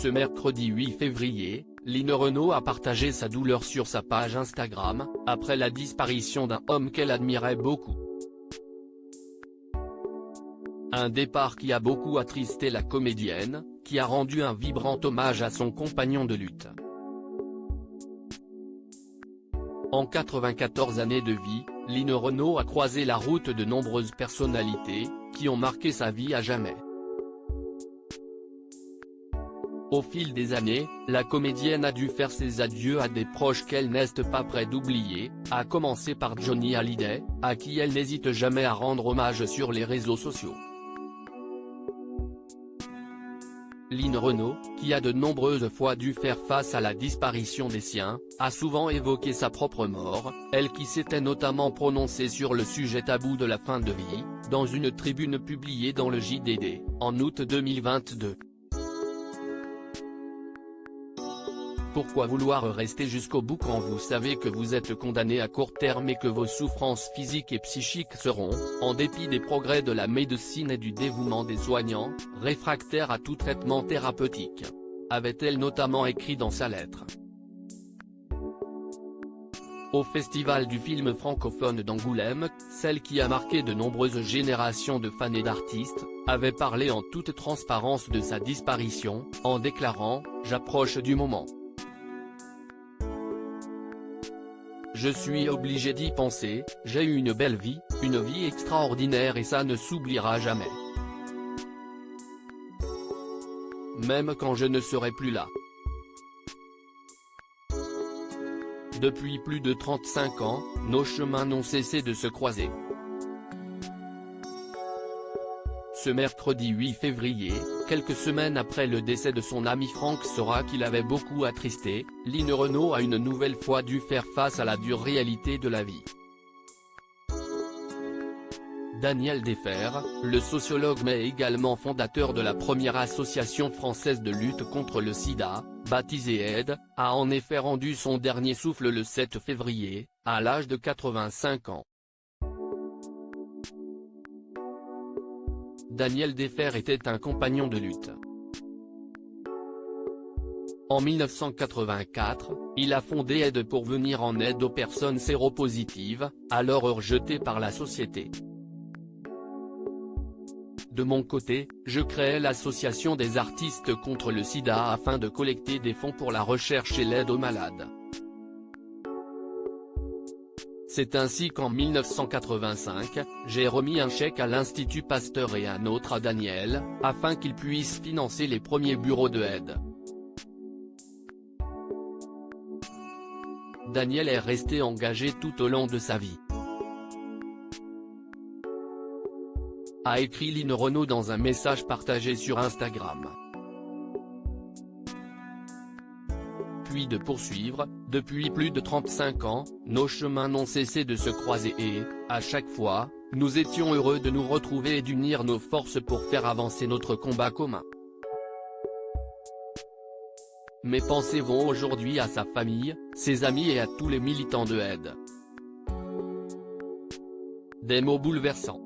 Ce mercredi 8 février, Line Renaud a partagé sa douleur sur sa page Instagram, après la disparition d'un homme qu'elle admirait beaucoup. Un départ qui a beaucoup attristé la comédienne, qui a rendu un vibrant hommage à son compagnon de lutte. En 94 années de vie, Line Renaud a croisé la route de nombreuses personnalités, qui ont marqué sa vie à jamais. Au fil des années, la comédienne a dû faire ses adieux à des proches qu'elle n'est pas près d'oublier, à commencer par Johnny Hallyday, à qui elle n'hésite jamais à rendre hommage sur les réseaux sociaux. Line Renaud, qui a de nombreuses fois dû faire face à la disparition des siens, a souvent évoqué sa propre mort, elle qui s'était notamment prononcée sur le sujet tabou de la fin de vie, dans une tribune publiée dans le JDD, en août 2022. Pourquoi vouloir rester jusqu'au bout quand vous savez que vous êtes condamné à court terme et que vos souffrances physiques et psychiques seront, en dépit des progrès de la médecine et du dévouement des soignants, réfractaires à tout traitement thérapeutique, avait-elle notamment écrit dans sa lettre. Au Festival du film francophone d'Angoulême, celle qui a marqué de nombreuses générations de fans et d'artistes, avait parlé en toute transparence de sa disparition, en déclarant « J'approche du moment. Je suis obligé d'y penser, j'ai eu une belle vie, une vie extraordinaire et ça ne s'oubliera jamais. Même quand je ne serai plus là. » Depuis plus de 35 ans, nos chemins n'ont cessé de se croiser. Ce mercredi 8 février, quelques semaines après le décès de son ami Franck Sora qui l'avait beaucoup attristé, Line Renaud a une nouvelle fois dû faire face à la dure réalité de la vie. Daniel Defer, le sociologue mais également fondateur de la première association française de lutte contre le sida, baptisée AIDE, a en effet rendu son dernier souffle le 7 février, à l'âge de 85 ans. Daniel Defer était un compagnon de lutte. En 1984, il a fondé AIDE pour venir en aide aux personnes séropositives, alors rejetées par la société. De mon côté, je créai l'association des artistes contre le sida afin de collecter des fonds pour la recherche et l'aide aux malades. C'est ainsi qu'en 1985, j'ai remis un chèque à l'Institut Pasteur et un autre à Daniel, afin qu'ils puissent financer les premiers bureaux de aide. Daniel est resté engagé tout au long de sa vie. A écrit Line Renaud dans un message partagé sur Instagram. Puis de poursuivre, depuis plus de 35 ans, nos chemins n'ont cessé de se croiser et, à chaque fois, nous étions heureux de nous retrouver et d'unir nos forces pour faire avancer notre combat commun. Mes pensées vont aujourd'hui à sa famille, ses amis et à tous les militants de AIDE. Des mots bouleversants.